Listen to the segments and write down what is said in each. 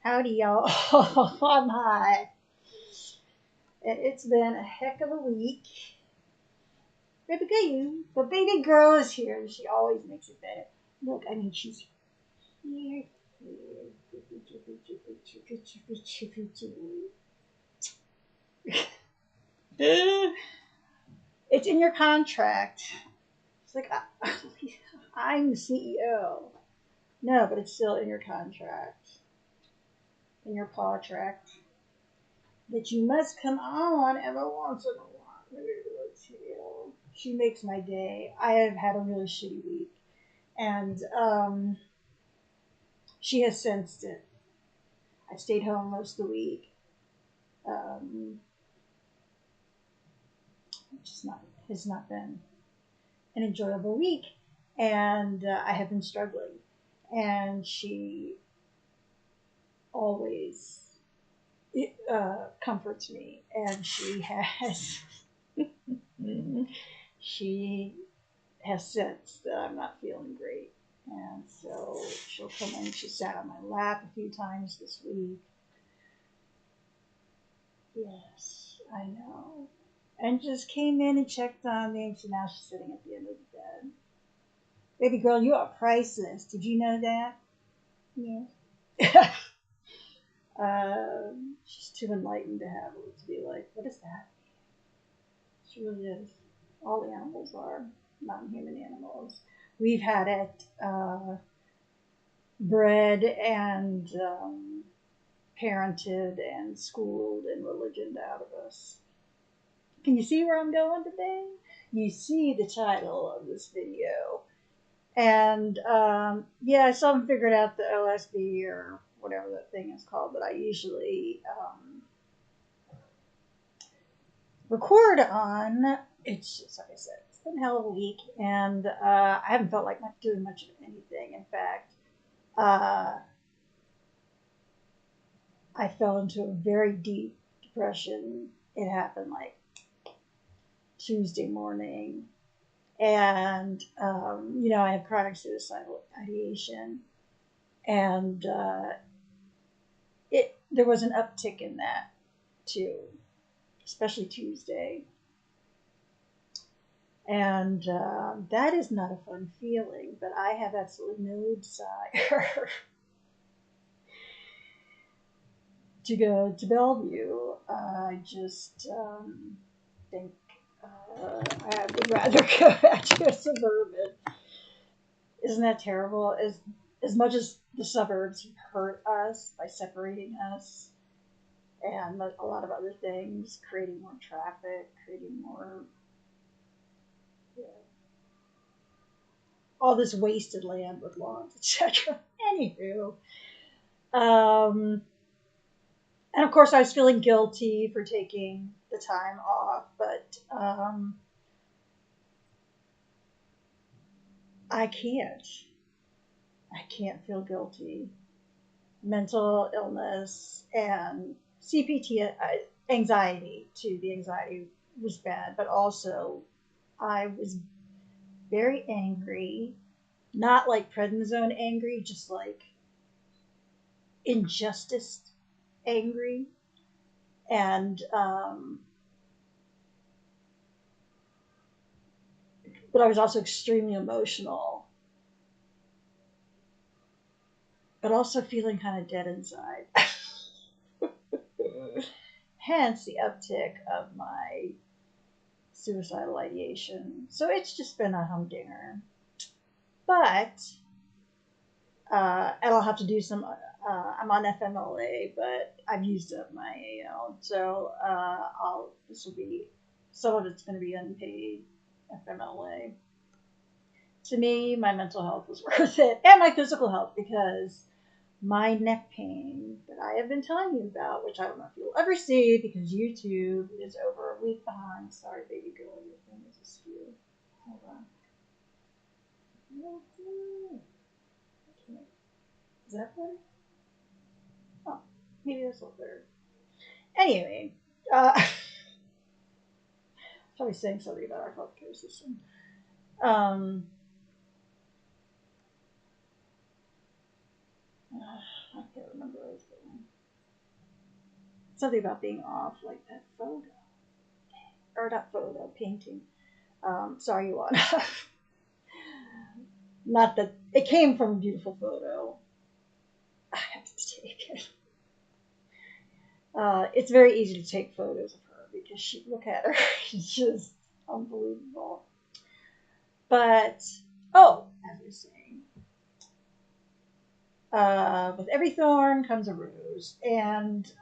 Howdy, y'all. I'm high. It's been a heck of a week. The baby girl is here, and she always makes it better. Look, I mean, she's here. It's in your contract. It's like, I'm the CEO. No, but it's still in your contract, in your paw tract, that you must come on every once in a while. She makes my day. I have had a really shitty week, and she has sensed it. I stayed home most of the week. It's not been an enjoyable week, and I have been struggling. And she always comforts me, and she has sensed that I'm not feeling great, and so she'll come in. She sat on my lap a few times this week. Yes, I know. And just came in and checked on me, so now she's sitting at the end of the bed. Baby girl, you are priceless. Did you know that? Yeah. She's too enlightened to have it to be like, what is that? She really is. All the animals are non-human animals. We've had it bred and parented and schooled and religioned out of us. Can you see where I'm going today? You see the title of this video. And yeah, I still haven't figured out the OSB or whatever that thing is called that I usually record on. It's just, like I said, it's been a hell of a week, and I haven't felt like doing much of anything. In fact, I fell into a very deep depression. It happened like Tuesday morning. And, I have chronic suicidal ideation. And there was an uptick in that, too, especially Tuesday. And that is not a fun feeling, but I have absolutely no desire to go to Bellevue. I just think I would rather go back to a suburban. Isn't that terrible? As much as the suburbs hurt us by separating us and a lot of other things, creating more traffic, creating more, all this wasted land with lawns, etc. Anywho, and of course I was feeling guilty for taking the time off, but I can't feel guilty. Mental illness and CPT, anxiety too. The anxiety was bad, but also I was very angry, not like prednisone angry, just like injustice angry. And but I was also extremely emotional, but also feeling kind of dead inside. Hence the uptick of my suicidal ideation. So it's just been a humdinger. But, and I'll have to do some, I'm on FMLA, but I've used up my AL. So some of it's going to be unpaid FMLA. To me, my mental health was worth it, and my physical health, because my neck pain that I have been telling you about, which I don't know if you'll ever see because YouTube is over a week behind. Sorry, baby girl, your thing is askew. Hold on. Is that better? Oh, maybe that's a little better. Anyway, probably saying something about our healthcare system. I can't remember everything. something about being off like that photo, or not photo, painting. Sorry, you want. Not that it came from a beautiful photo. I have to take it. It's very easy to take photos of her because look at her, she's just unbelievable. But oh, as I was saying, with every thorn comes a rose, and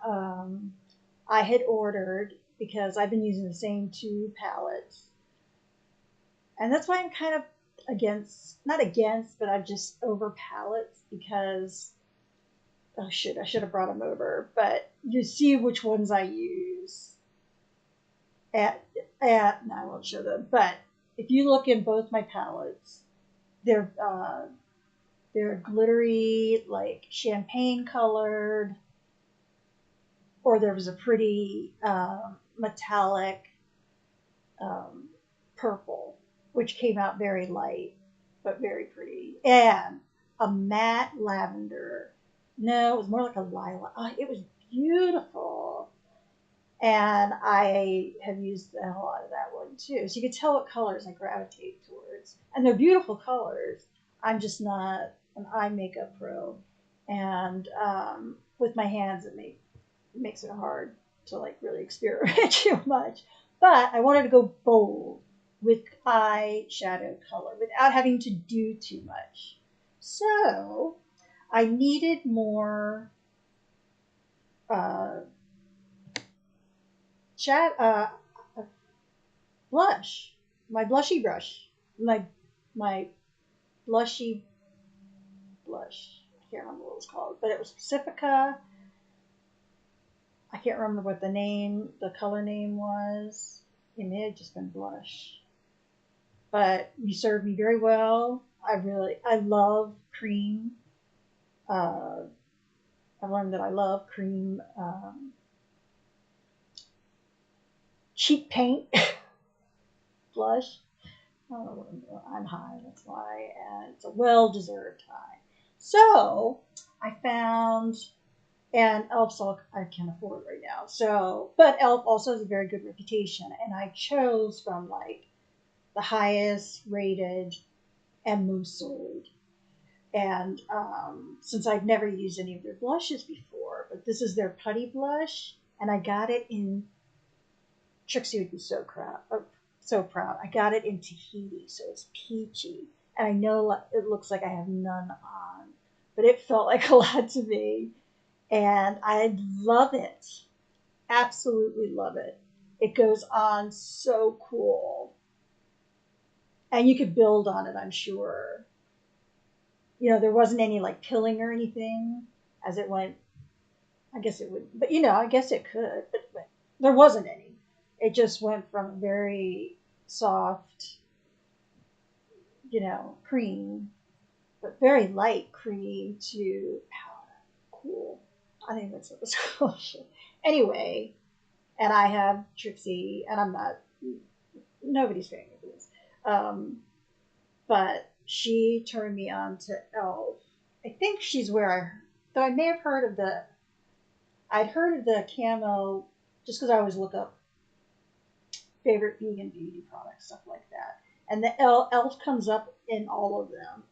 I had ordered because I've been using the same two palettes, and that's why I'm kind of not against, but I'm just over palettes because oh shit, I should have brought them over, but you see which ones I use. No, I won't show them, but if you look in both my palettes, they're glittery, like champagne colored, or there was a pretty metallic purple, which came out very light, but very pretty, and a matte lavender. No, it was more like a lilac. Oh, it was beautiful. And I have used a lot of that one too. So you can tell what colors I gravitate towards. And they're beautiful colors. I'm just not an eye makeup pro. And with my hands, it makes it hard to like really experiment too much. But I wanted to go bold with eyeshadow color without having to do too much. So I needed more blush, my blushy brush, my blushy blush. I can't remember what it was called, but it was Pacifica. I can't remember what the color name was. It may have just been blush, but you served me very well. I love cream. I've learned that I love cream cheek paint blush. I don't know what I'm doing. I'm high, that's why, and it's a well-deserved high. So I found, and Elf's I can't afford right now. So, but Elf also has a very good reputation, and I chose from like the highest rated and most sold. And since I've never used any of their blushes before, but this is their putty blush, and I got it in. Trixie would be so proud. I got it in Tahiti, so it's peachy, and I know it looks like I have none on, but it felt like a lot to me, and I love it. Absolutely love it. It goes on so cool, and you could build on it, I'm sure. There wasn't any like pilling or anything as it went. I guess it would, but I guess it could, but there wasn't any. It just went from very soft, cream, but very light cream to powder. Cool. I think that's what it's called. Anyway, and I have Trixie, and I'm not, nobody's paying me for this. But she turned me on to Elf. I think she's though I may have I'd heard of the camo just because I always look up favorite vegan beauty products, stuff like that. And the Elf comes up in all of them,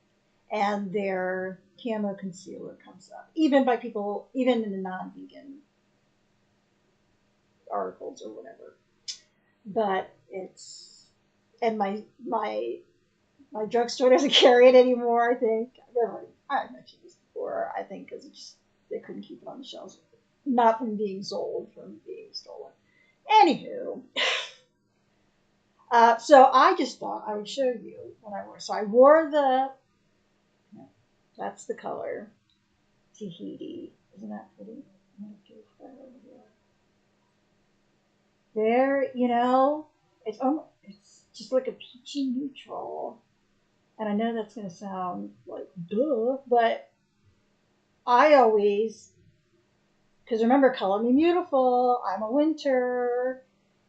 and their camo concealer comes up, even in the non-vegan articles or whatever. But and my drugstore doesn't carry it anymore. I think I've mentioned this before. I think because they couldn't keep it on the shelves, not from being sold, from being stolen. Anywho. So I just thought I would show you what I wore. So I wore that's the color, Tahiti. Isn't that pretty? There, it's just like a peachy neutral. And I know that's going to sound like duh, but I always, because remember, Color Me Beautiful, I'm a winter,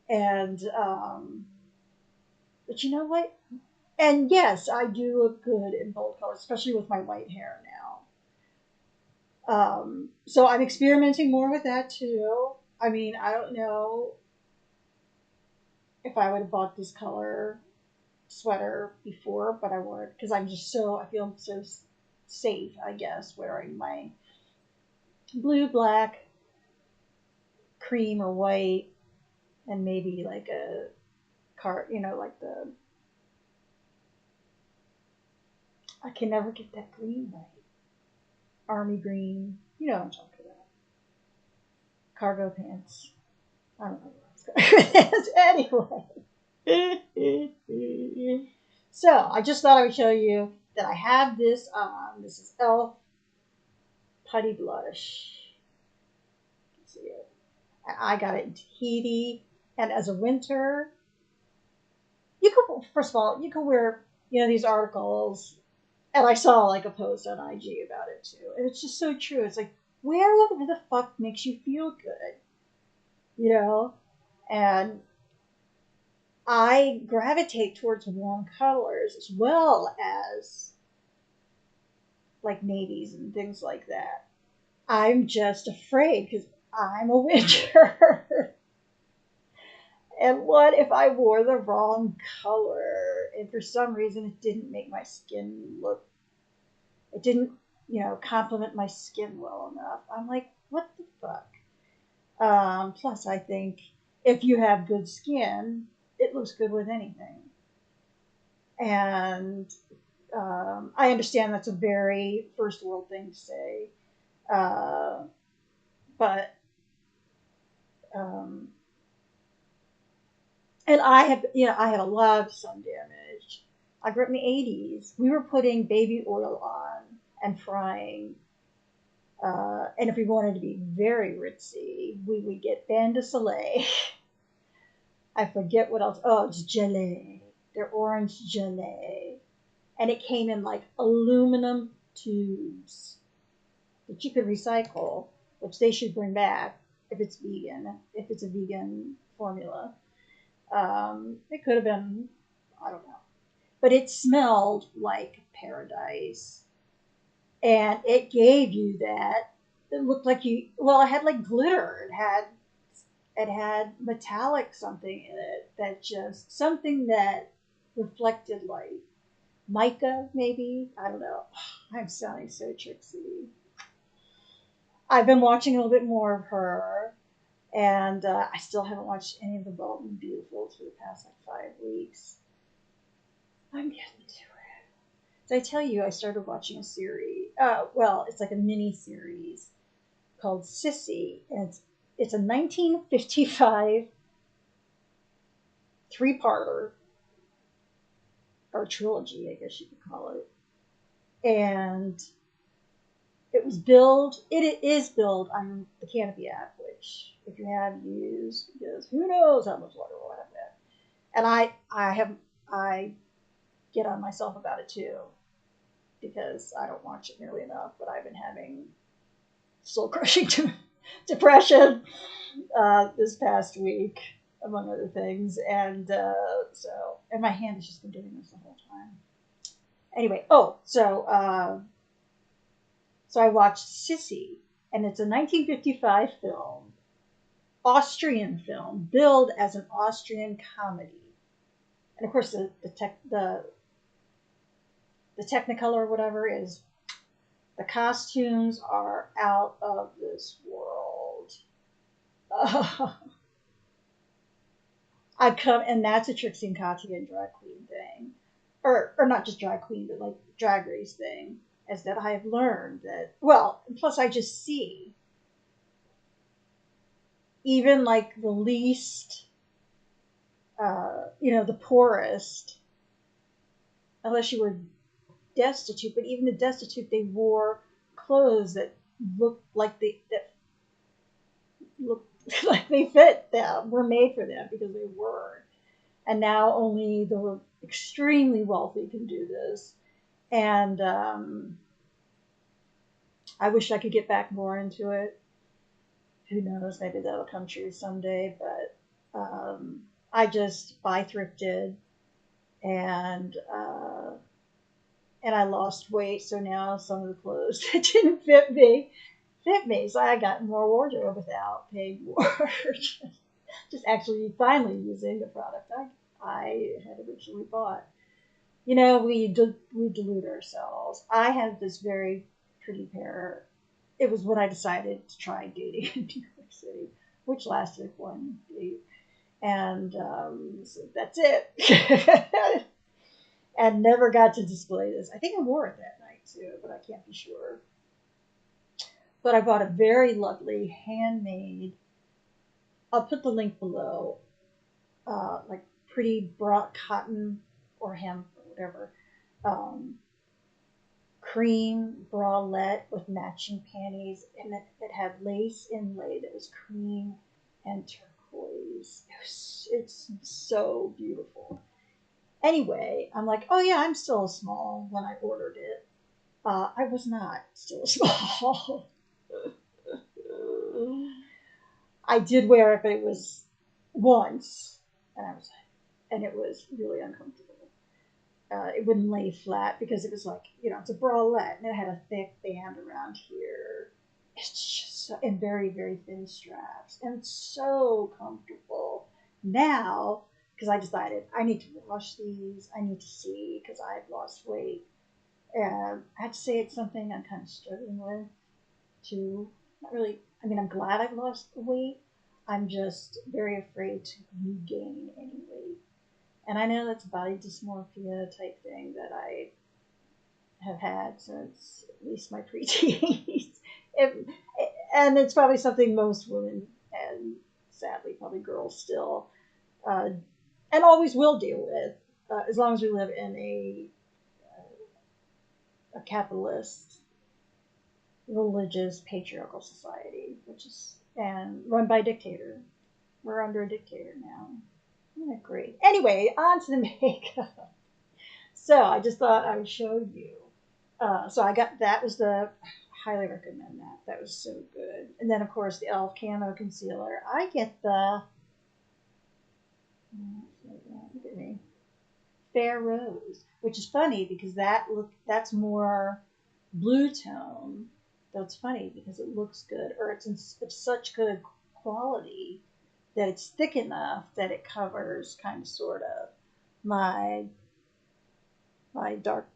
and but you know what? And yes, I do look good in bold colors, especially with my white hair now. So I'm experimenting more with that too. I mean, I don't know if I would have bought this color sweater before, but I would, because I feel so safe, I guess, wearing my blue, black, cream, or white, and maybe like a like I can never get that green right. Army green. You know what I'm talking about. Cargo pants. I don't know where I was going with this. Anyway. So, I just thought I would show you that I have this on. This is e.l.f. Putty Blush. See it. I got it in Tahiti. And as a winter, first of all, you can wear, these articles. And I saw like a post on IG about it too. And it's just so true. It's like, where the fuck makes you feel good? And I gravitate towards warm colors as well as like navies and things like that. I'm just afraid because I'm a winter. And what if I wore the wrong color and for some reason it didn't make my skin it didn't, complement my skin well enough. I'm like, what the fuck? Plus, I think if you have good skin, it looks good with anything. And I understand that's a very first world thing to say. But and I had a lot of sun damage. I grew up in the 80s. We were putting baby oil on and frying. And if we wanted to be very ritzy, we would get bain de soleil. I forget what else. Oh, it's gelée. They're orange gelée. And it came in like aluminum tubes that you could recycle, which they should bring back if it's vegan, if it's a vegan formula. It could have been, I don't know. But it smelled like paradise. And it gave you that. It looked like it had like glitter. It had metallic something in it that just, something that reflected light. Mica, maybe? I don't know. I'm sounding so tricksy. I've been watching a little bit more of her. And I still haven't watched any of the Bold and Beautifuls for the past like 5 weeks. I'm getting to it. Did I tell you I started watching a series? It's like a mini series called Sissy, and it's a 1955 3-parter or trilogy, I guess you could call it. And it is billed on the Canopy app, which if you have used, because who knows how much water we'll have there. And I get on myself about it too, because I don't watch it nearly enough, but I've been having soul crushing depression this past week, among other things. And and my hand has just been doing this the whole time. Anyway, so I watched Sissy, and it's a 1955 film, Austrian film, billed as an Austrian comedy. And of course, the Technicolor or whatever is, the costumes are out of this world. And that's a Trixie and Katya and drag queen thing, or not just drag queen, but like drag race thing. Is that I have learned that, plus I just see, even like the least, the poorest, unless you were destitute, but even the destitute, they wore clothes that looked like they fit them, were made for them, because they were. And now only the extremely wealthy can do this. And I wish I could get back more into it. Who knows? Maybe that'll come true someday. But I just buy thrifted, and I lost weight. So now some of the clothes that didn't fit me fit me. So I got more wardrobe without paying more. Just actually finally using the product I had originally bought. You know, we delude ourselves. I had this very pretty pair. It was when I decided to try dating in New York City, which lasted one date, and so that's it. And never got to display this. I think I wore it that night too, but I can't be sure. But I bought a very lovely handmade. I'll put the link below. Like pretty brought cotton or hemp or whatever, um, cream bralette with matching panties, and it had lace inlay that was cream and turquoise. It's so beautiful. Anyway, I'm like, oh yeah, I'm still small when I ordered it. I was not still small. I did wear it, but it was once, and and it was really uncomfortable. It wouldn't lay flat because it was like, it's a bralette and it had a thick band around here. It's just and very, very thin straps, and it's so comfortable now because I decided I need to wash these. I need to see because I've lost weight. And I have to say it's something I'm kind of struggling with too. Not really. I mean, I'm glad I've lost weight. I'm just very afraid to regain any weight. And I know that's a body dysmorphia type thing that I have had since at least my preteens. And it's probably something most women, and sadly probably girls still, uh, and always will deal with, as long as we live in a capitalist, religious, patriarchal society, which is and run by a dictator. We're under a dictator now. Isn't that great? Anyway, on to the makeup. So I just thought I would show you. So I got that was the highly recommend that. That was so good. And then of course the e.l.f. camo concealer. I get the look at me, Fair Rose, which is funny because that's more blue tone. That's funny because it looks good, or it's such good quality that it's thick enough that it covers kind of sort of my dark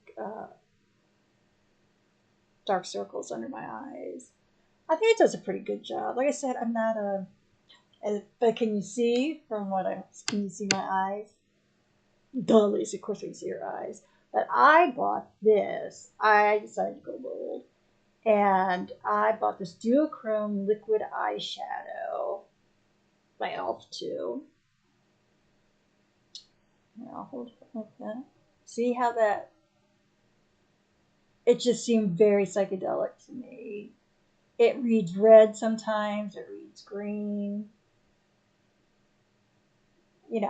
dark circles under my eyes. I think it does a pretty good job. Like I said, I'm not but can you see from can you see my eyes? Duh, Lisa, of course we can see your eyes. But I bought this. I decided to go bold. And I bought this duochrome liquid eyeshadow by e.l.f. too. And I'll hold it like that. See how that, it just seemed very psychedelic to me. It reads red sometimes, it reads green.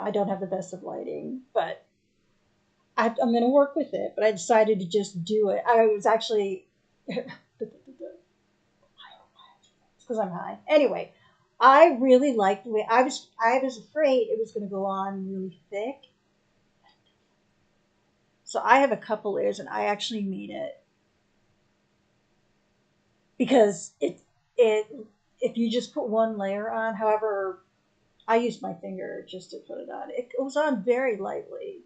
I don't have the best of lighting, but I'm going to work with it. But I decided to just do it. I was actually, it's because I'm high. Anyway, I really liked the way I was afraid it was going to go on really thick. So I have a couple layers, and I actually made it because if you just put one layer on, however, I used my finger just to put it on. It goes on very lightly,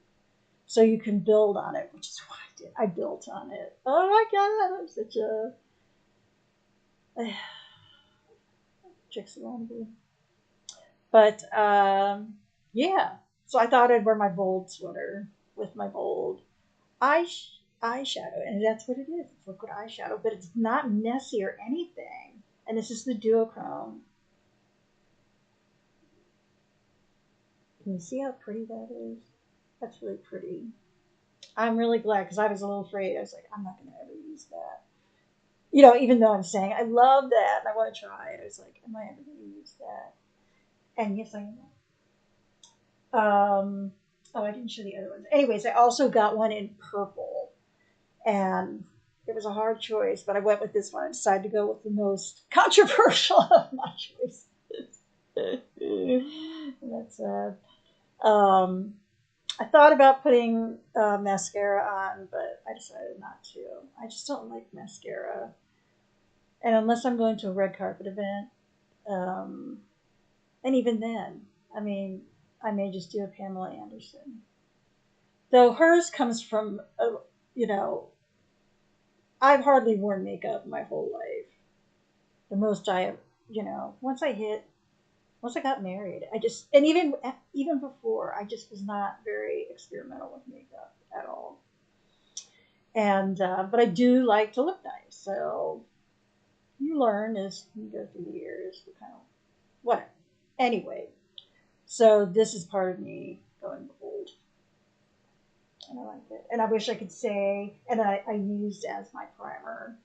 so you can build on it, which is what I did. I built on it. Oh my god, I'm such a Trixie. But yeah, so I thought I'd wear my bold sweater with my bold eyeshadow, and that's what it is. It's liquid eyeshadow, but it's not messy or anything. And this is the duochrome. Can you see how pretty that is? That's really pretty. I'm really glad because I was a little afraid. I was like, I'm not going to ever use that. Even though I'm saying I love that and I want to try it, I was like, am I ever going to use that? And yes, I am. Oh, I didn't show the other ones. Anyways, I also got one in purple, and it was a hard choice, but I went with this one. I decided to go with the most controversial of my choices. That's sad. I thought about putting mascara on, but I decided not to. I just don't like mascara. And unless I'm going to a red carpet event, um, and even then, I mean, I may just do a Pamela Anderson. Though hers comes from, you know, I've hardly worn makeup my whole life. The most I have, once I got married, I just, and even before, I just was not very experimental with makeup at all. And but I do like to look nice, so you learn as you go through the years, kind of whatever. Anyway, so this is part of me going old, and I like it. And I wish I could say, and I used as my primer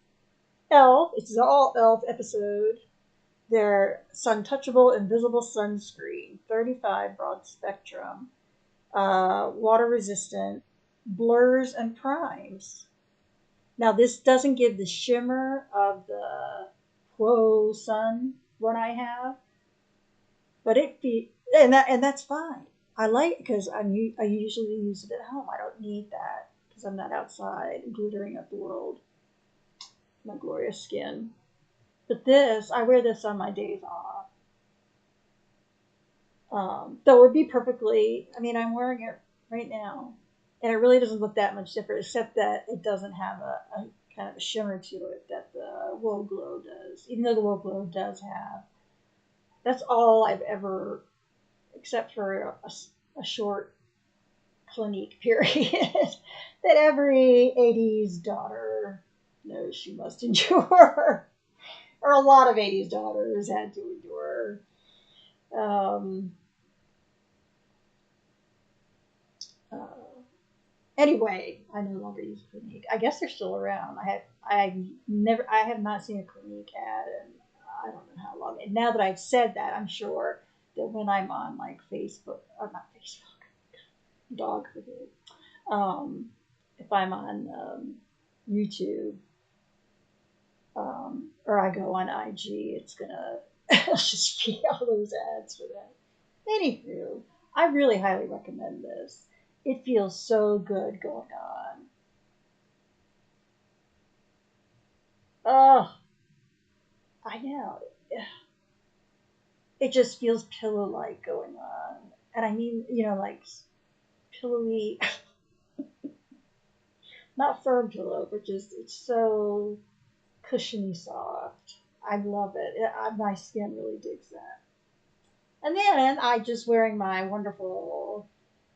Elf. It's an all Elf episode. Their Sun Touchable Invisible Sunscreen, 35 broad spectrum, water resistant, blurs and primes. Now this doesn't give the shimmer of the Quo Sun one I have, but and that's fine. I like because I usually use it at home. I don't need that because I'm not outside glittering at the world. My glorious skin. But this, I wear this on my days off. Though it would be perfectly, I mean, I'm wearing it right now. And it really doesn't look that much different, except that it doesn't have a kind of a shimmer to it that the Woe Glow does. Even though the Woe Glow does have. That's all I've ever, except for a short Clinique period, that every 80s daughter knows she must endure. Or a lot of 80s daughters had to endure. Um, uh, anyway, I no longer use Clinique. I guess they're still around. I have not seen a Clinique ad in I don't know how long. And now that I've said that, I'm sure that when I'm on like Facebook, or not Facebook, dog forbid. If I'm on YouTube, or I go on IG, it's gonna just be all those ads for that. Anywho, I really highly recommend this. It feels so good going on. Oh, I know. It just feels pillow-like going on. And I mean, like pillowy, not firm pillow, but just it's so cushiony soft. I love it. My skin really digs that. And then I just wearing my wonderful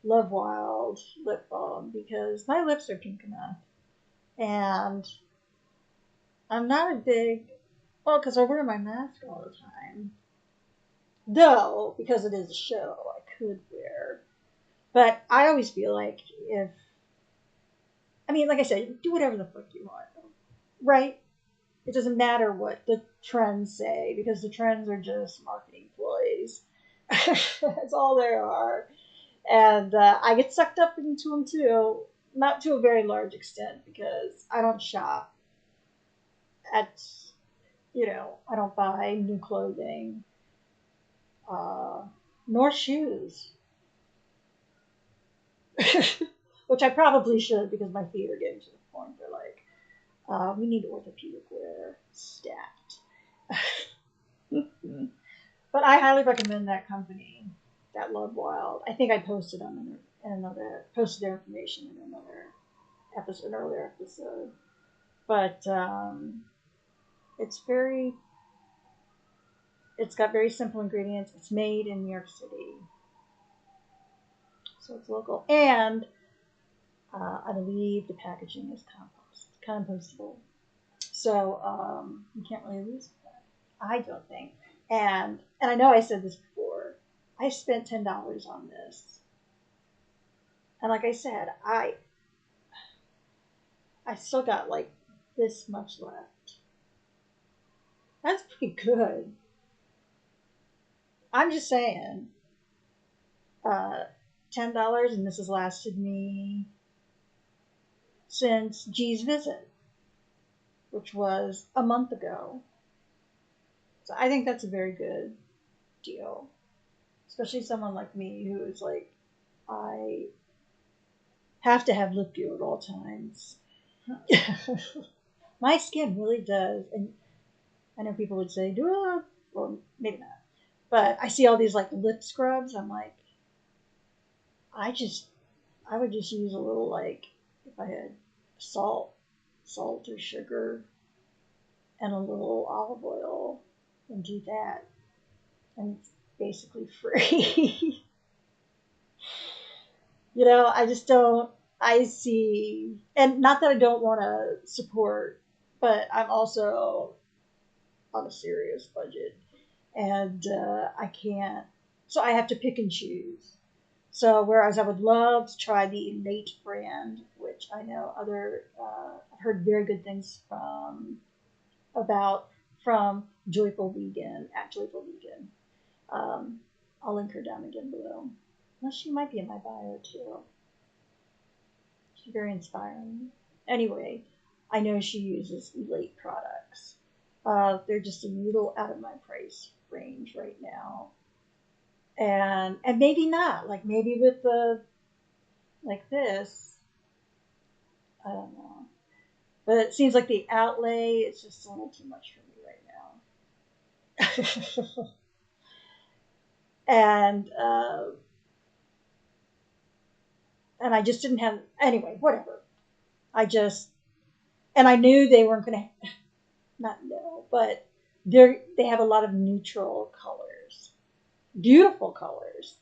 Love Wild lip balm because my lips are pink enough. And I'm not a big, well, because I wear my mask all the time. Though, because it is a show, I could wear. But I always feel like like I said, do whatever the fuck you want. Right? It doesn't matter what the trends say because the trends are just marketing ploys. That's all they are. And I get sucked up into them too, not to a very large extent because I don't shop at, I don't buy new clothing, uh, nor shoes, which I probably should because my feet are getting to the point where like, we need orthopedic wear stat. But I highly recommend that company, that Love Wild. I think I posted posted their information in an earlier episode. But it's got very simple ingredients. It's made in New York City, so it's local. And I believe the packaging is compostable. So you can't really lose that. I don't think. And I know I said this before. I spent $10 on this, and like I said, I still got like this much left. That's pretty good. I'm just saying. Uh, $10, and this has lasted me since G's visit, which was a month ago. So I think that's a very good deal, especially someone like me who is like, I have to have lip glue at all times. My skin really does, and I know people would say, well, maybe not. But I see all these like lip scrubs. I'm like, I just, I would just use a little like, if I had salt or sugar, and a little olive oil, and do that. And it's basically free. I just don't, I see, and not that I don't want to support, but I'm also on a serious budget, and I can't, so I have to pick and choose. So whereas I would love to try the Innate brand, which I know I've heard very good things from Joyful Vegan at Joyful Vegan. I'll link her down again below. Well, she might be in my bio too. She's very inspiring. Anyway, I know she uses Elate products. They're just a little out of my price range right now, and maybe not. Like maybe with the like this, I don't know. But it seems like the outlay is just a little too much for me right now. and and I just didn't have anyway. Whatever. I knew they weren't going to not know, but they have a lot of neutral colors, beautiful colors,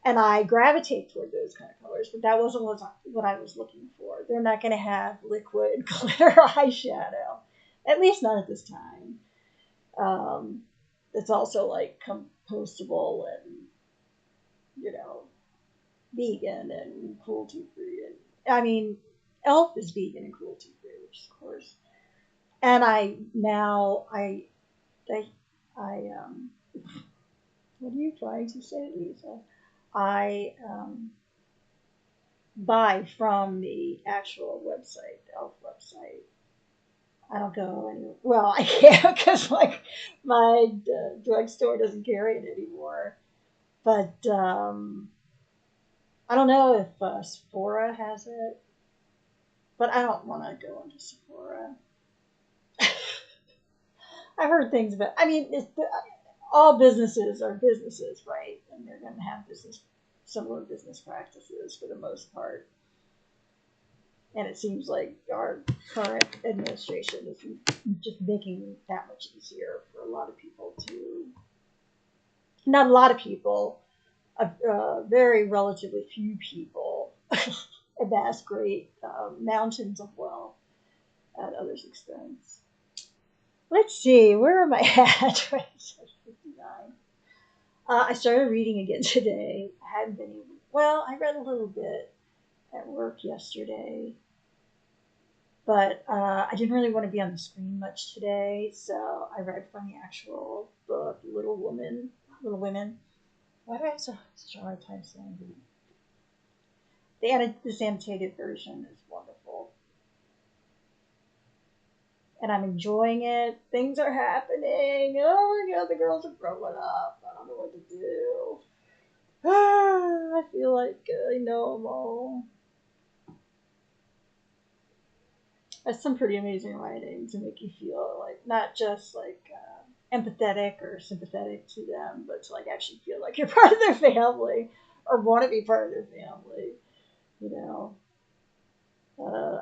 and I gravitate toward those kind of colors. But that wasn't what I was looking for. They're not going to have liquid glitter eyeshadow, at least not at this time. It's also like compostable and vegan and cruelty free. And I mean, Elf is vegan and cruelty free, which is of course. And I now what are you trying to say, Lisa? I buy from the actual website, the Elf website. I don't go anywhere. Well, I can't because my drugstore doesn't carry it anymore. But I don't know if Sephora has it. But I don't want to go into Sephora. I've heard things about. I mean, all businesses are businesses, right? And they're going to have similar business practices for the most part. And it seems like our current administration is just making that much easier for a lot of people to. Not a lot of people, very relatively few people amass great mountains of wealth at others' expense. Let's see, where am I at? I started reading again today. I hadn't been able. Well, I read a little bit at work yesterday, but I didn't really want to be on the screen much today, so I read from the actual book, Little Women. Why do I have such a hard time saying it? This annotated version is wonderful. And I'm enjoying it. Things are happening. Oh my god, the girls are growing up. I don't know what to do. I feel like I know them all. That's some pretty amazing writing to make you feel like not just like empathetic or sympathetic to them, but to like actually feel like you're part of their family or want to be part of their family.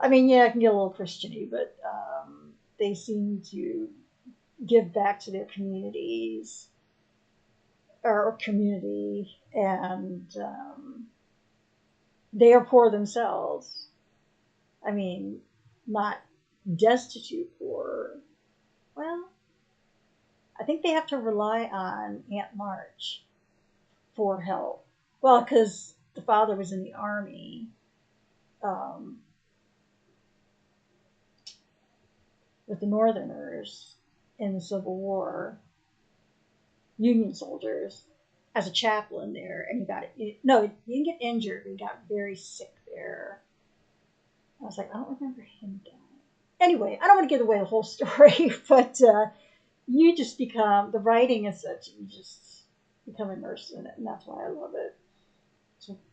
I mean, yeah, it can get a little Christiany, but they seem to give back to their communities or community, and they are poor themselves. I mean, not destitute poor. Well, I think they have to rely on Aunt March for help. Well, because the father was in the army. With the Northerners in the Civil War, Union soldiers, as a chaplain there, and he didn't get injured, but he got very sick there. I was like, I don't remember him dying. Anyway, I don't want to give away the whole story, but you just become, the writing is such, you just become immersed in it, and that's why I love it.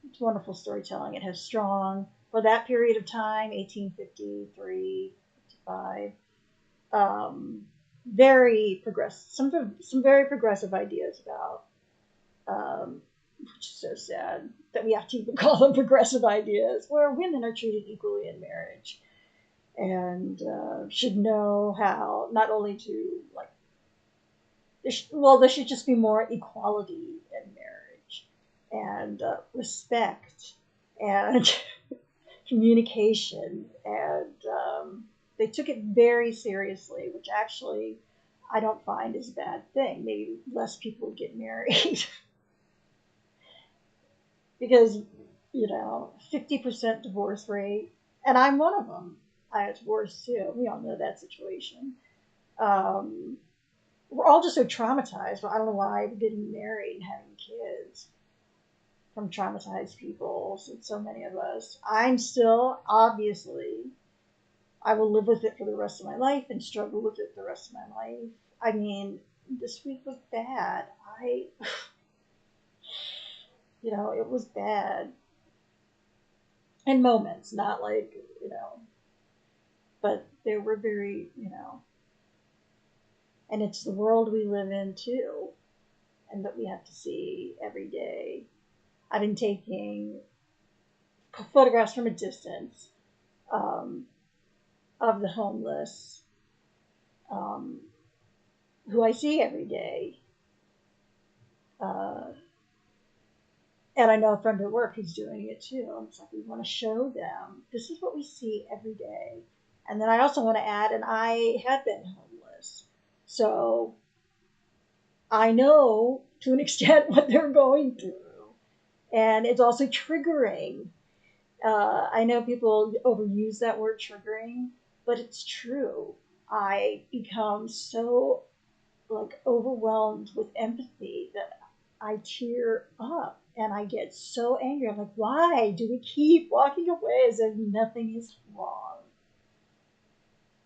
It's wonderful storytelling. It has strong, for that period of time, 1853, 55, very progressive, some very progressive ideas about, which is so sad that we have to even call them progressive ideas, where women are treated equally in marriage and should know how not only to like, there should just be more equality in marriage and respect and communication, and they took it very seriously, which actually I don't find is a bad thing. Maybe less people would get married because 50% divorce rate, and I'm one of them. I had divorced too. We all know that situation. Um, we're all just so traumatized. But I don't know why we're getting married and having kids from traumatized people. So many of us. I'm still, obviously, I will live with it for the rest of my life and struggle with it the rest of my life. I mean, this week was bad. It was bad in moments, not like, but they were very, and it's the world we live in too, and that we have to see every day. I've been taking photographs from a distance um, of the homeless um, who I see every day. Uh, and I know a friend at work who's doing it too. And it's like, we want to show them this is what we see every day. And then I also want to add, and I have been homeless. So I know to an extent what they're going through. And it's also triggering. I know people overuse that word triggering, but it's true. I become so like overwhelmed with empathy that I tear up and I get so angry. I'm like, why do we keep walking away as if nothing is wrong?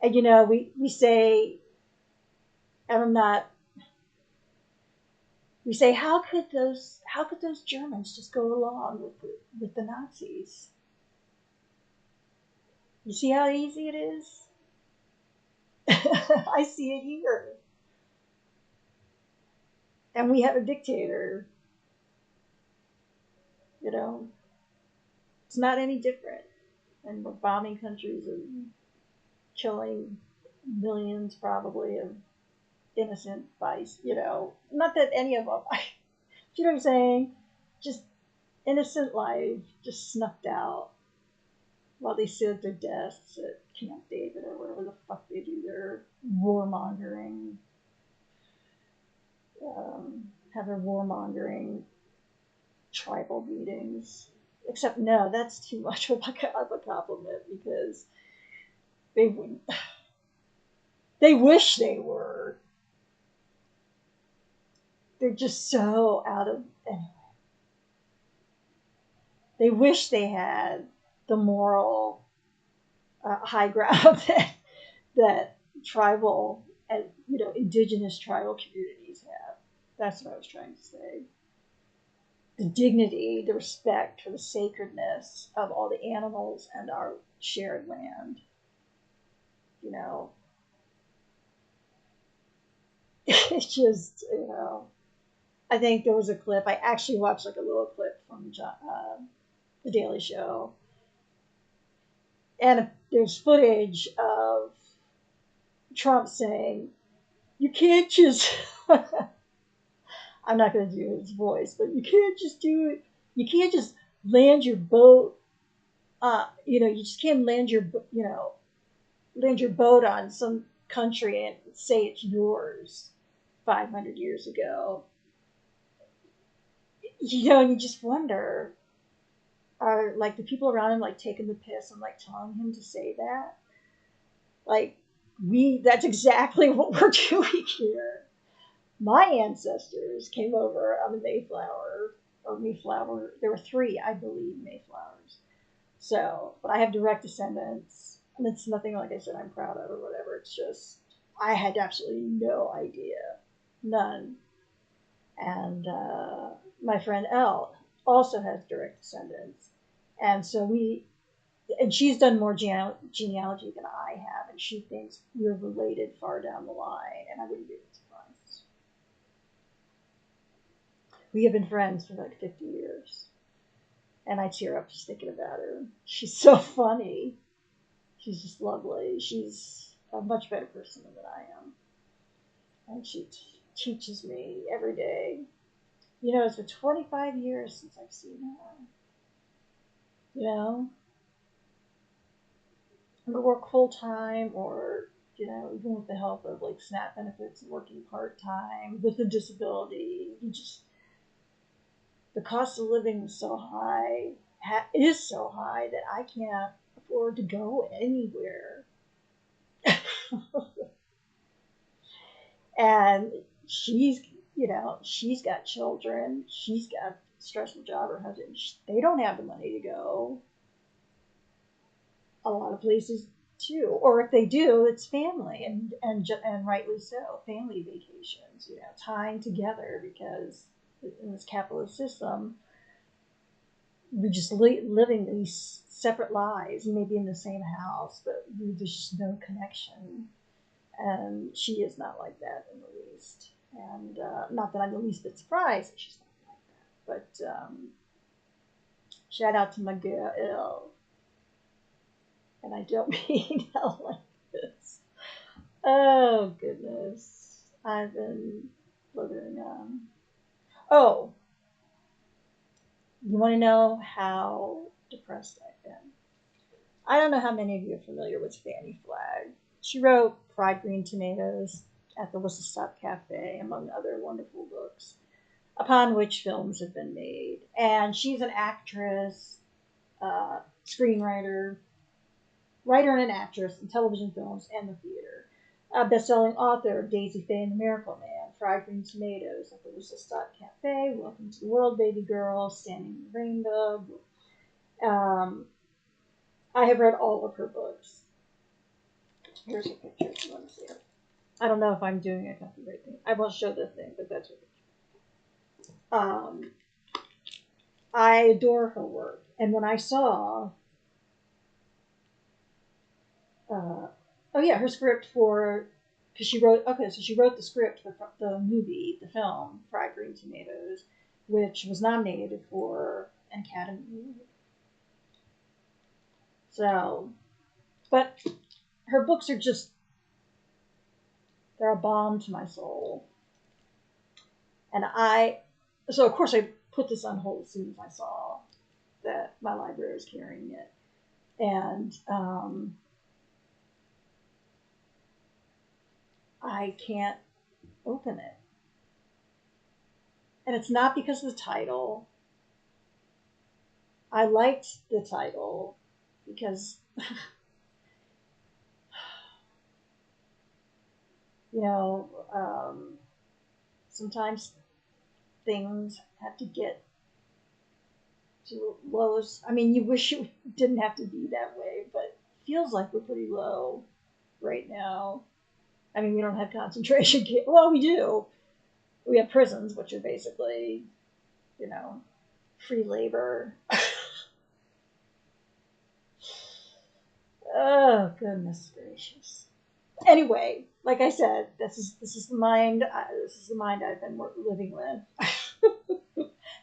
And we say, and I'm not. We say, how could those Germans just go along with the Nazis? You see how easy it is? I see it here. And we have a dictator, you know, it's not any different. And we're bombing countries and killing millions probably of innocent vice, not that any of them, you know what I'm saying? Just innocent life just snuffed out while they sit at their desks at Camp David or whatever the fuck they do their warmongering, have their warmongering tribal meetings. Except no, that's too much of a compliment because they wouldn't. They wish they were. They're just so out of. Anyway, they wish they had the moral high ground that tribal and indigenous tribal communities have. That's what I was trying to say. The dignity, the respect for the sacredness of all the animals and our shared land. It's just, I think there was a clip. I actually watched like a little clip from the Daily Show, and there's footage of Trump saying, "You can't just." I'm not going to do his voice, but you can't just do it. You can't just land your boat. You just can't land your boat on some country and say it's yours 500 years ago. And you just wonder, are like the people around him like taking the piss and like telling him to say that? Like, that's exactly what we're doing here. My ancestors came over on the Mayflower. There were 3, I believe, Mayflowers. So, but I have direct descendants, and it's nothing, like I said, I'm proud of or whatever. It's just, I had absolutely no idea. None. And my friend Elle also has direct descendants. And so And she's done more genealogy than I have, and she thinks we're related far down the line, and I wouldn't be surprised. We have been friends for like 50 years, and I tear up just thinking about her. She's so funny. She's just lovely. She's a much better person than I am, and she teaches me every day. You know, it's been 25 years since I've seen her. You know, I'm gonna work full time, or even with the help of like SNAP benefits and working part time with a disability. You just the cost of living is so high, is so high that I can't afford to go anywhere. And she's got children. She's got a stressful job. Her husband, they don't have the money to go a lot of places too. Or if they do, it's family, and rightly so, family vacations. Tying together, because in this capitalist system, we're just living these separate lives. You may be in the same house, but there's just no connection. And she is not like that in the least. And not that I'm the least bit surprised that she's not like that. But shout out to my girl. And I don't mean hell like this. Oh, goodness. I've been living Oh, you want to know how depressed I've been? I don't know how many of you are familiar with Fannie Flagg. She wrote Fried Green Tomatoes at the Whistle Stop Cafe, among other wonderful books, upon which films have been made. And she's an actress, screenwriter, writer and an actress in television, films, and the theater. A best-selling author of Daisy Faye and the Miracle Man, Fried Green Tomatoes at the Whistle Stop Cafe, Welcome to the World, Baby Girl, Standing in the Rainbow. I have read all of her books. Here's a picture if you want to see it. I don't know if I'm doing a copyright thing. I won't show the thing, but that's her picture. I adore her work. And when I saw her script for, because she wrote the script for the movie, the film, Fried Green Tomatoes, which was nominated for an Academy Award. So, but her books are just, they're a balm to my soul. And so of course I put this on hold as soon as I saw that my library was carrying it. And I can't open it. And it's not because of the title. I liked the title because, sometimes things have to get to lows. I mean, you wish it didn't have to be that way, but it feels like we're pretty low right now. I mean, we don't have concentration camps. Well, we do. We have prisons, which are basically, free labor. Oh, goodness gracious. Anyway, like I said, this is the mind. This is the mind I've been living with.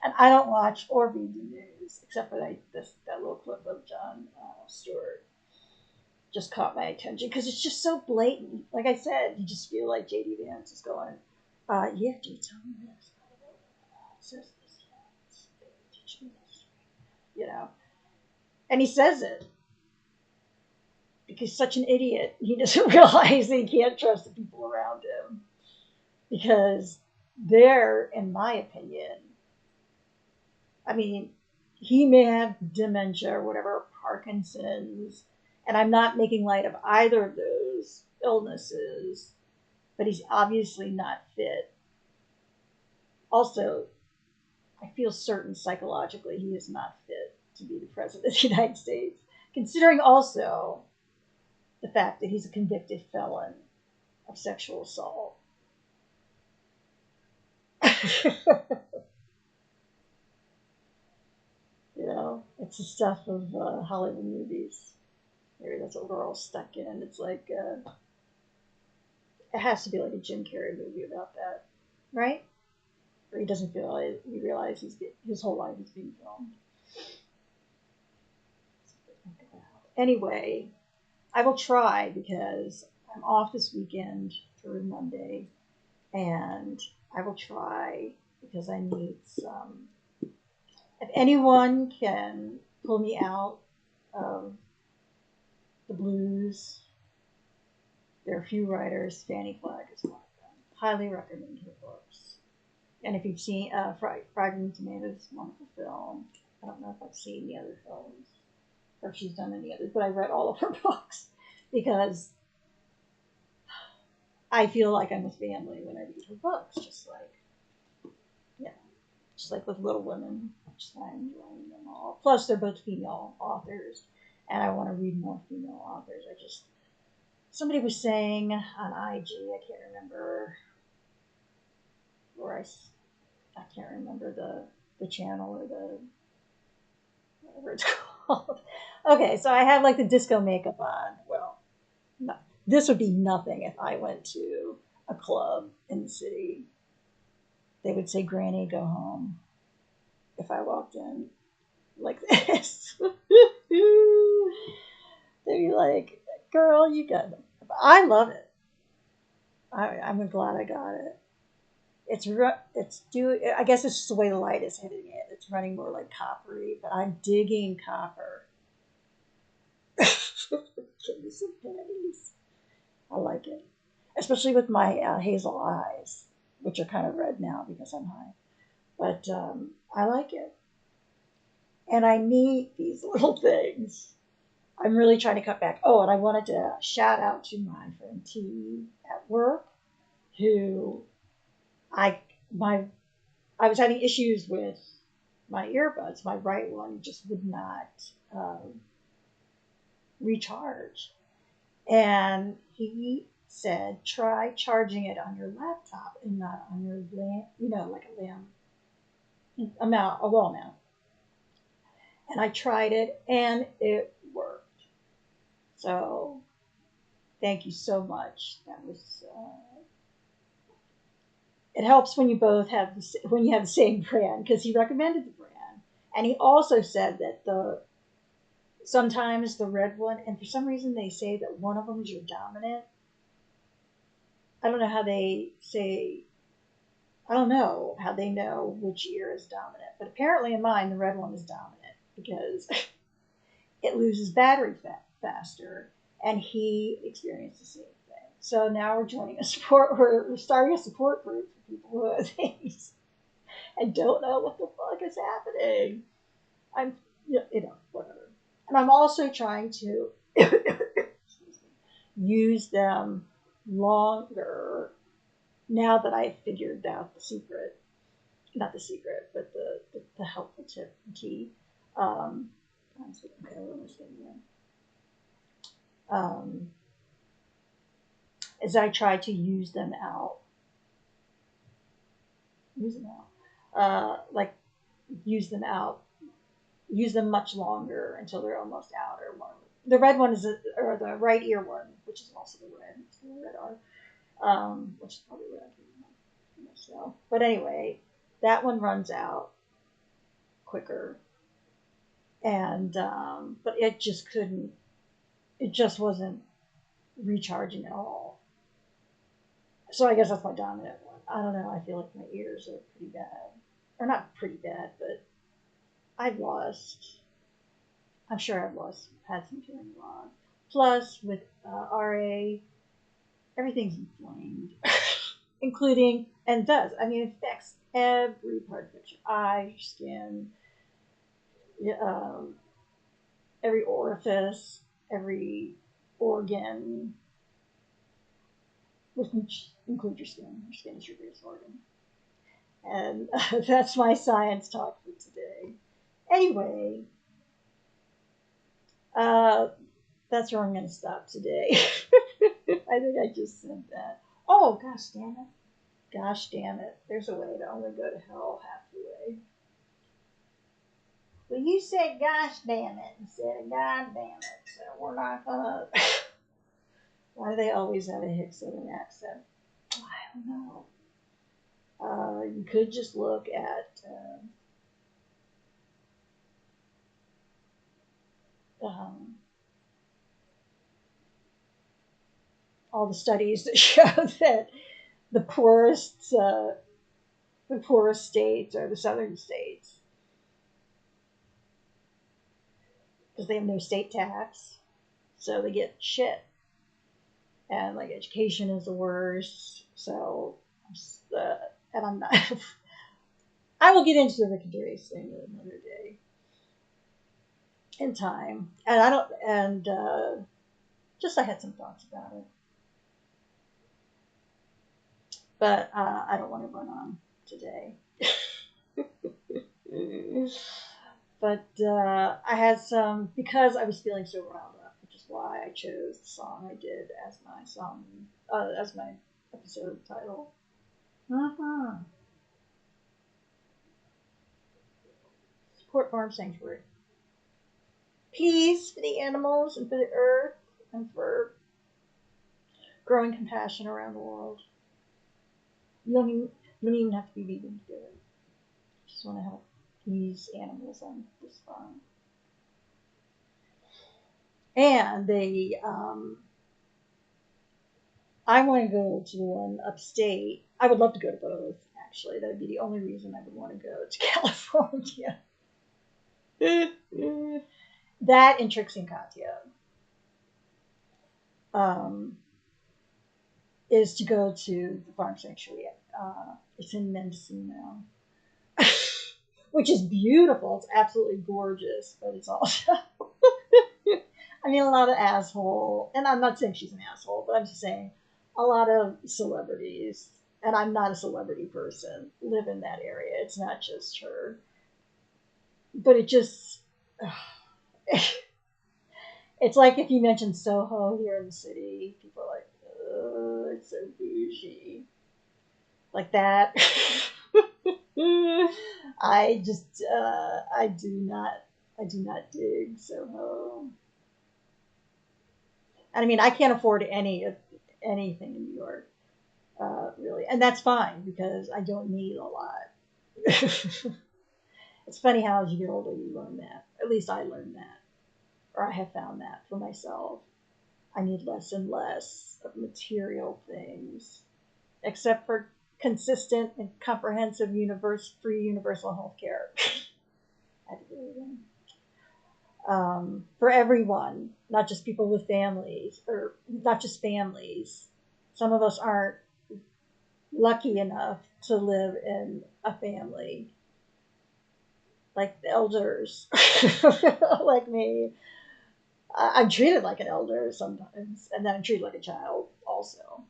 And I don't watch or read the news, except for that little clip of Jon Stewart. Just caught my attention because it's just so blatant. Like I said, you just feel like J.D. Vance is going, you have to tell me this. It says this. Teach me this. And he says it because he's such an idiot. He doesn't realize that he can't trust the people around him because they're, in my opinion, I mean, he may have dementia or whatever, Parkinson's, and I'm not making light of either of those illnesses, but he's obviously not fit. Also, I feel certain psychologically he is not fit to be the president of the United States, considering also the fact that he's a convicted felon of sexual assault. It's the stuff of Hollywood movies. Maybe that's what we're all stuck in. It's like it has to be like a Jim Carrey movie about that, right? Where he doesn't feel it, he realizes his whole life is being filmed. Anyway, I will try because I'm off this weekend through Monday, and I will try because I need some. If anyone can pull me out of the blues, there are a few writers. Fanny Flagg is one of them. Highly recommend her books. And if you've seen Fried Green Tomatoes, wonderful film. I don't know if I've seen the other films or if she's done any others, but I read all of her books because I feel like I'm with family when I read her books, just like with Little Women, which I'm enjoying them all. Plus, they're both female authors, and I want to read more female authors. Somebody was saying on IG, I can't remember where I can't remember the channel or the whatever it's called. Okay, so I have like the disco makeup on. Well, no, this would be nothing if I went to a club in the city. They would say, "Granny, go home," if I walked in like this. They'd be like, "Girl, you got it." I love it. I'm glad I got it. I guess it's just the way the light is hitting it. It's running more like coppery, but I'm digging copper. Give me some pennies. I like it, especially with my hazel eyes, which are kind of red now because I'm high. But I like it, and I need these little things. I'm really trying to cut back. Oh, and I wanted to shout out to my friend T at work, who I was having issues with my earbuds. My right one just would not recharge, and he said try charging it on your laptop and not on your lamp. Like a wall mount. And I tried it, and it worked. So, thank you so much. That was. It helps when you both have when you have the same brand, because he recommended the brand, and he also said that sometimes the red one, and for some reason they say that one of them is your dominant. I don't know how they say. I don't know how they know which ear is dominant, but apparently in mine the red one is dominant because it loses battery faster, and he experienced the same thing. So now we're we're starting a support group for people who have these and don't know what the fuck is happening. Whatever. And I'm also trying to use them longer now that I've figured out the secret. Not the secret, but the helpful tip key. As I try to use them out. Use them much longer until they're almost out. Or one. The red one or the right ear one, which is also the red are, which is probably red. So, but anyway, that one runs out quicker, and but it just wasn't recharging at all. So I guess that's my dominant one. I don't know. I feel like my ears are pretty bad, or not pretty bad, but I'm sure had some hearing loss. Plus, with RA, everything's inflamed, including, and does. I mean, it affects every part of your eyes, your skin, every orifice, every organ, which includes your skin. Your skin is your biggest organ. And that's my science talk for today. Anyway, that's where I'm going to stop today. I think I just said that. Oh, gosh damn it. Gosh damn it. There's a way to only go to hell half the way. Well, you said gosh damn it instead of god damn it, so we're not gonna. Why do they always have a hick southern accent? I don't know. You could just look at um, all the studies that show that the poorest, uh, the poorest states are the southern states because they have no state tax, so they get shit, and like education is the worst. So, and I'm not. I will get into the Kadarius thing another day in time, and I don't, and just I had some thoughts about it, but I don't want to run on today. But I had some because I was feeling so riled up, which is why I chose the song I did as my song, as my episode title. Uh-huh. Support farm sanctuary. Peace for the animals and for the earth and for growing compassion around the world. You don't even have to be vegan to do it. You just want to help these animals on this farm. And I want to go to the one upstate. I would love to go to both, actually. That would be the only reason I would want to go to California. That and Trixie and Katya is to go to the farm sanctuary. It's in Mendocino, which is beautiful. It's absolutely gorgeous, but it's also, I mean, a lot of asshole. And I'm not saying she's an asshole, but I'm just saying a lot of celebrities, and I'm not a celebrity person, live in that area. It's not just her. But it just, it's like if you mention Soho here in the city, people are like, oh, it's so bougie. Like that. I do not dig Soho. And I mean, I can't afford anything in New York, really. And that's fine because I don't need a lot. It's funny how as you get older, you learn that. At least I learned that, or I have found that for myself. I need less and less of material things, except for consistent and comprehensive free universal health care. For everyone, not just people with families, or not just families. Some of us aren't lucky enough to live in a family, like the elders, like me. I'm treated like an elder sometimes, and then I'm treated like a child also.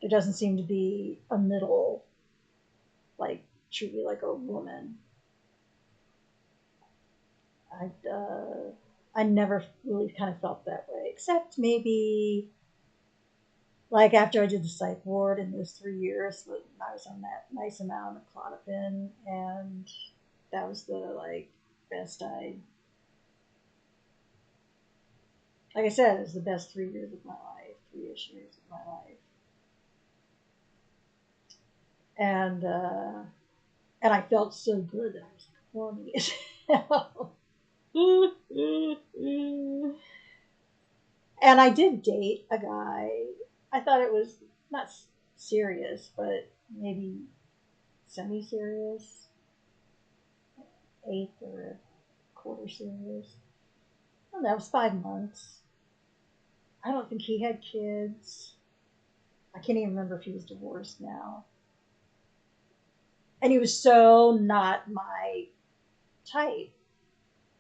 There doesn't seem to be a middle, like treat me like a woman. I never really kind of felt that way, except maybe like after I did the psych ward in those 3 years, I was on that nice amount of clonopin, and that was the best like I said, it was the best 3 years of my life, 3-ish years of my life. And I felt so good that I was like horny as hell. And I did date a guy. I thought it was not serious, but maybe semi-serious, eighth or a quarter serious. And that was 5 months. I don't think he had kids. I can't even remember if he was divorced now. And he was so not my type.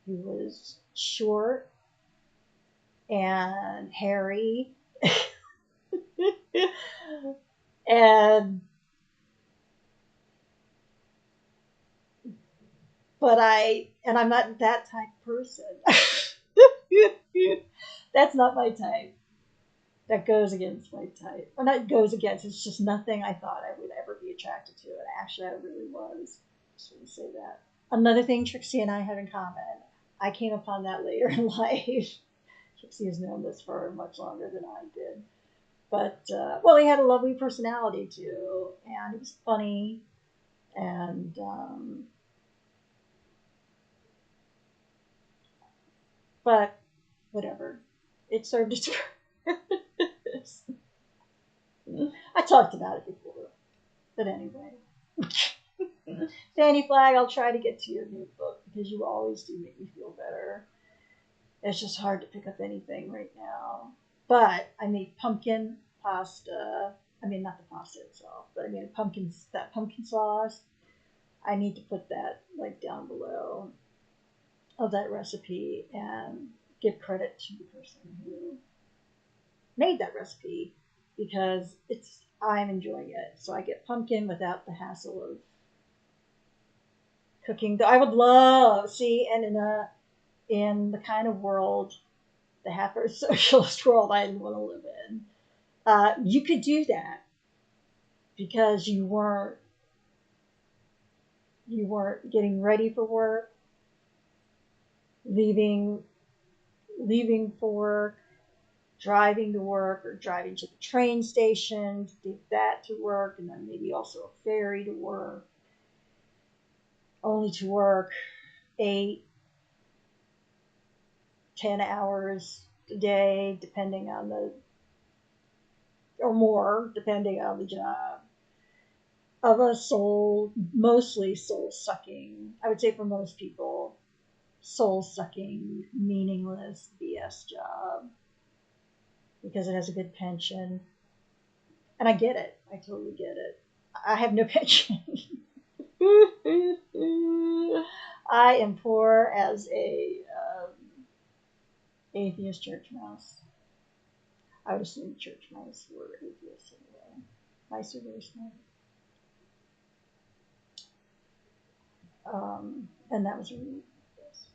He was short and hairy. and I'm not that type of person. That's not my type. That goes against my type. Or not goes against, it's just nothing I thought I would ever be attracted to. And actually I really was. Just want to say that. Another thing Trixie and I have in common, I came upon that later in life. Trixie has known this for much longer than I did. But, well, he had a lovely personality too, and he was funny, and, but whatever. It served its purpose. I talked about it before, but anyway. Fanny Flag, I'll try to get to your new book because you always do make me feel better. It's just hard to pick up anything right now. But I made pumpkin pasta. I mean, not the pasta itself, but I made that pumpkin sauce. I need to put that like down below of that recipe and give credit to the person who made that recipe because I'm enjoying it. So I get pumpkin without the hassle of cooking. I would love and in the kind of world, the half socialist world I want to live in, you could do that because you weren't getting ready for work, leaving for work, driving to work, or driving to the train station to take that to work, and then maybe also a ferry to work, only to work 8, 10 hours a day, or more, depending on the job, of a mostly soul-sucking, I would say for most people, soul-sucking, meaningless BS job. Because it has a good pension. And I get it. I totally get it. I have no pension. I am poor as a atheist church mouse. I would assume church mice were atheists anyway. Mice are very smart. And that was really this.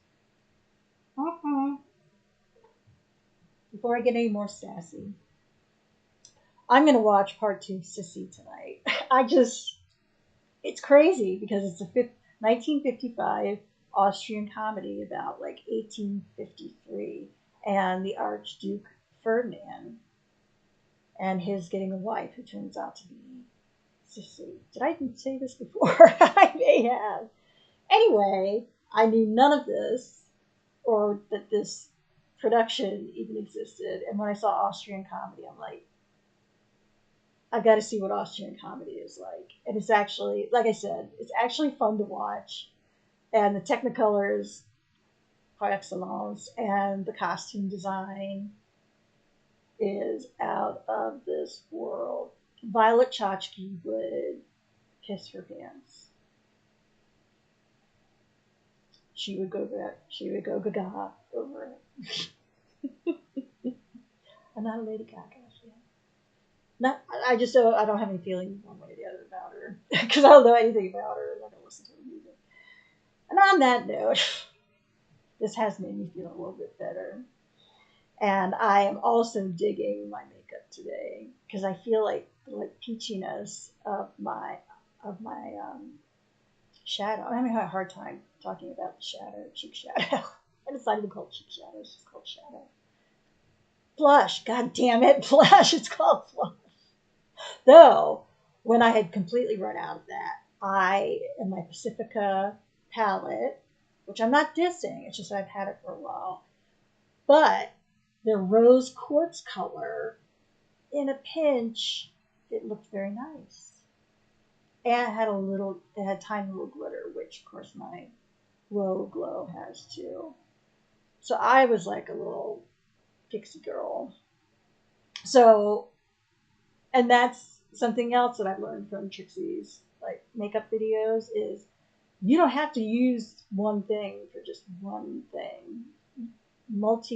Before I get any more sassy, I'm going to watch part 2 of Sissy tonight. It's crazy because it's a 1955 Austrian comedy about like 1853 and the Archduke Ferdinand and his getting a wife who turns out to be Sissy. Did I even say this before? I may have. Anyway, I knew none of this or that this production even existed. And when I saw Austrian comedy, I'm like, I've got to see what Austrian comedy is like. And it's actually, like I said, it's actually fun to watch. And the Technicolors par excellence and the costume design is out of this world. Violet Chachki would piss her pants. She would go gaga over it. I'm not a Lady Gaga. I don't have any feeling one way or the other about her because I don't know anything about her and I don't listen to her music. And on that note, this has made me feel a little bit better. And I am also digging my makeup today because I feel like peachiness of my shadow. I'm having a hard time talking about the shadow, cheek shadow. And it's not even called cheek shadow, it's just called shadow. Blush, god damn it, blush, it's called blush. Though, when I had completely run out of that, I, in my Pacifica palette, which I'm not dissing, it's just I've had it for a while, but the rose quartz color, in a pinch, it looked very nice. And it had tiny little glitter, which of course my Glow Glow has too. So I was like a little pixie girl. So, and that's something else that I've learned from Trixie's like makeup videos is you don't have to use one thing for just one thing. You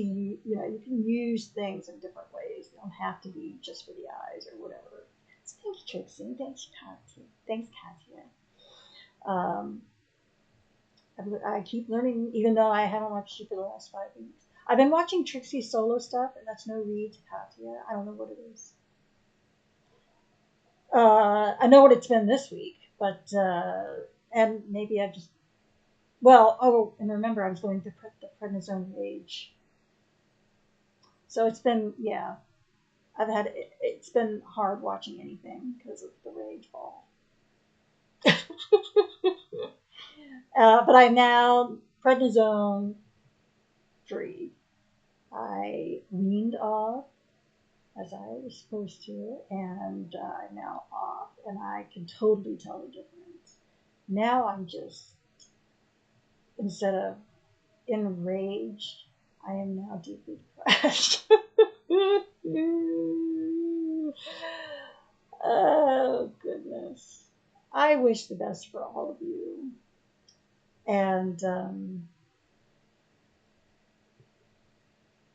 can use things in different ways. They don't have to be just for the eyes or whatever. So thanks, Trixie. Thanks, Katya. I keep learning, even though I haven't watched you for the last 5 weeks. I've been watching Trixie's solo stuff, and that's no read to Katya. I don't know what it is. I know what it's been this week, but and maybe I've just Well, oh, and remember, I was going through the prednisone rage. So it's been, yeah, it's been hard watching anything because of the rage ball. But I'm now prednisone free. I weaned off as I was supposed to, and I'm now off, and I can totally tell the difference. Now I'm just, instead of enraged, I am now deeply depressed. Oh, goodness. I wish the best for all of you. And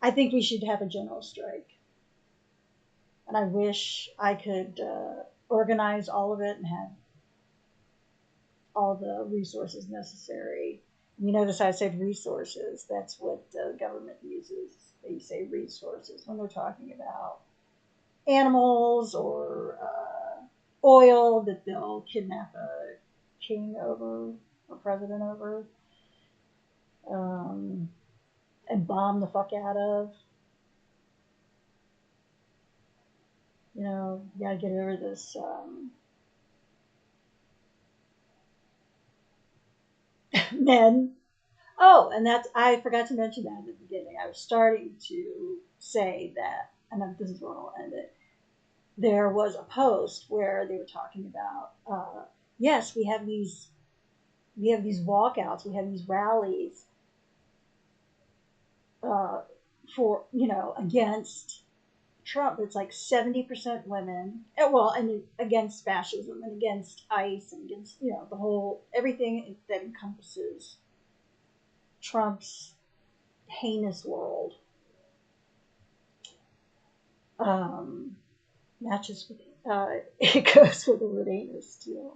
I think we should have a general strike. And I wish I could organize all of it and have all the resources necessary. You notice I said resources. That's what the government uses. They say resources when they're talking about animals or oil that they'll kidnap a king over or president over, and bomb the fuck out of. You know, you gotta get over this men. Oh, and that's, I forgot to mention that at the beginning. I was starting to say that, and then this is where I'll end it. There was a post where they were talking about, yes, we have these walkouts, we have these rallies for, you know, against Trump. It's like 70% women. Well, and against fascism and against ICE and against, you know, the whole, everything that encompasses Trump's heinous world. Not just with, it goes with the word heinous too.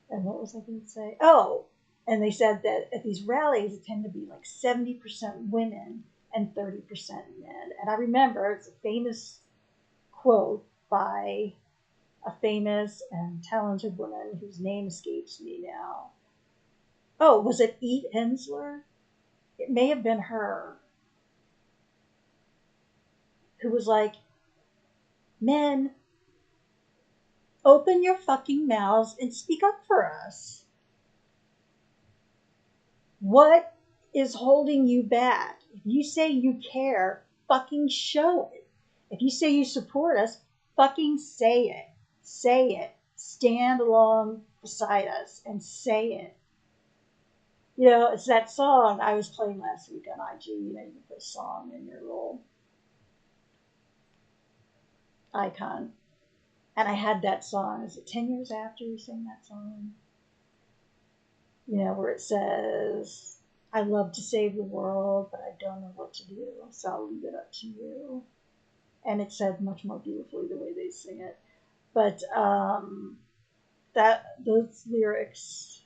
And what was I going to say? Oh, and they said that at these rallies, it tend to be like 70% women and 30% men. And I remember it's a famous quote by a famous and talented woman whose name escapes me now. Oh, was it Eve Ensler? It may have been her, who was like, men, open your fucking mouths and speak up for us. What is holding you back? If you say you care, fucking show it. If you say you support us, fucking say it. Say it. Stand along beside us and say it. You know, it's that song I was playing last week on IG. You know, you can put a song in your little icon. And I had that song. Is it 10 years after you sang that song? You know, where it says, I love to save the world, but I don't know what to do, so I'll leave it up to you. And it's said much more beautifully the way they sing it. But those lyrics,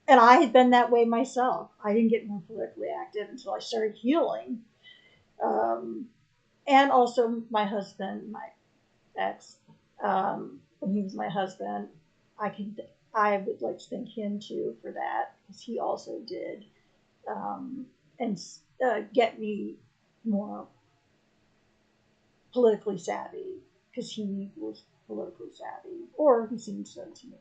and I had been that way myself. I didn't get more politically active until I started healing. And also my husband, my ex, when he was my husband, I would like to thank him too for that, because he also did, and get me more politically savvy, because he was politically savvy, or he seemed so to me.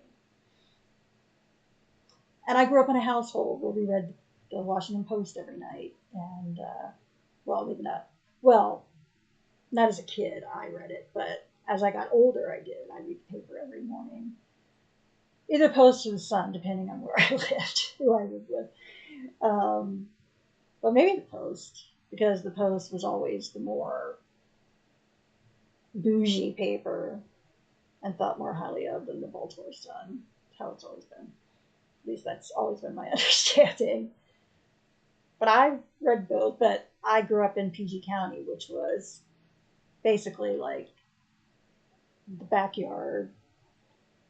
And I grew up in a household where we read the Washington Post every night, and well, maybe not. Well, not as a kid, I read it, but as I got older, I did. I read the paper every morning. Either Post or the Sun, depending on where I lived, who I lived with. But maybe the Post, because the Post was always the more bougie paper and thought more highly of than the Baltimore Sun. That's how it's always been. At least that's always been my understanding. But I read both, but I grew up in PG County, which was basically like the backyard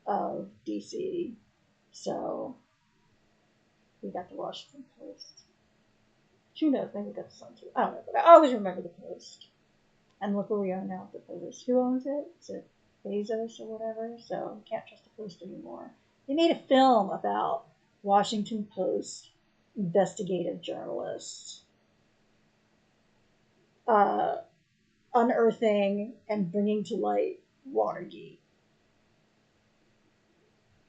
of DC. So we got the Washington Post. Who knows? Maybe we got the Sun too. I don't know, but I always remember the Post. And look where we are now with the Post. Who owns it? Is it Bezos or whatever, so you can't trust the Post anymore. They made a film about Washington Post investigative journalists uh, unearthing and bringing to light Watergate.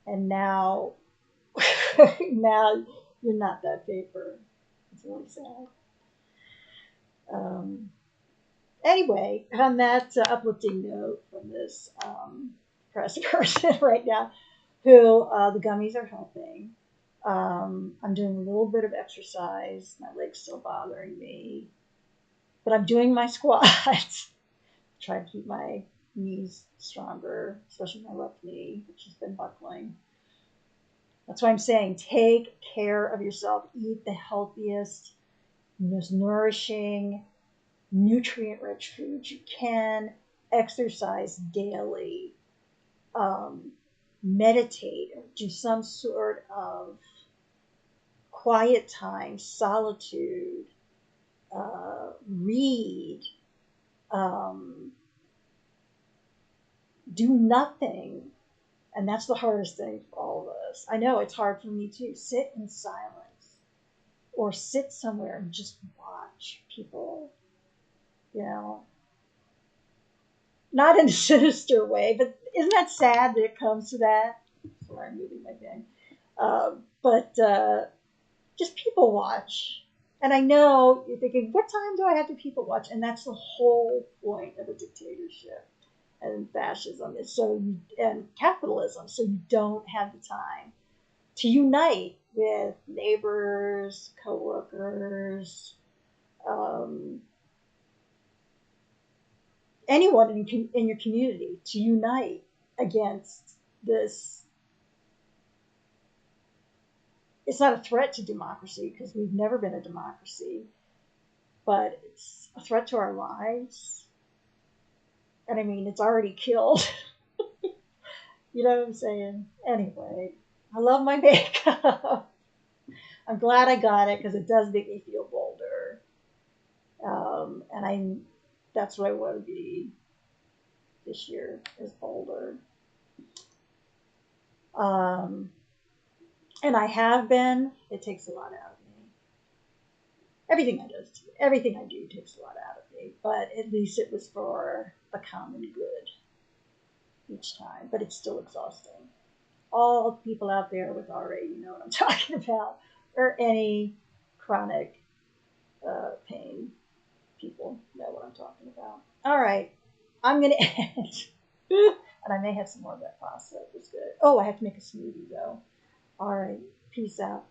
And now, now you're not that paper. It's really sad. Um, anyway, on that uplifting note from this press person right now, who the gummies are helping. I'm doing a little bit of exercise. My leg's still bothering me, but I'm doing my squats. Try to keep my knees stronger, especially my left knee, which has been buckling. That's why I'm saying take care of yourself. Eat the healthiest, most nourishing, nutrient-rich foods you can. Exercise daily. Meditate or do some sort of quiet time, solitude, read, do nothing. And that's the hardest thing for all of us. I know it's hard for me too. Sit in silence or sit somewhere and just watch people, you know, not in a sinister way, but isn't that sad that it comes to that? Sorry, I'm moving my thing. But just people watch. And I know you're thinking, what time do I have to people watch? And that's the whole point of a dictatorship and fascism is and capitalism. So you don't have the time to unite with neighbors, coworkers, anyone in your community to unite against this. It's not a threat to democracy because we've never been a democracy, but it's a threat to our lives. And I mean, it's already killed. You know what I'm saying? Anyway, I love my makeup. I'm glad I got it because it does make me feel bolder. And that's what I want to be this year is bolder. And I have been. It takes a lot out of me. Everything I do takes a lot out of me. But at least it was for the common good each time. But it's still exhausting. All the people out there with RA, you know what I'm talking about, or any chronic pain people know what I'm talking about. All right, I'm gonna end, and I may have some more of that pasta. It was good. Oh, I have to make a smoothie though. All right, peace out.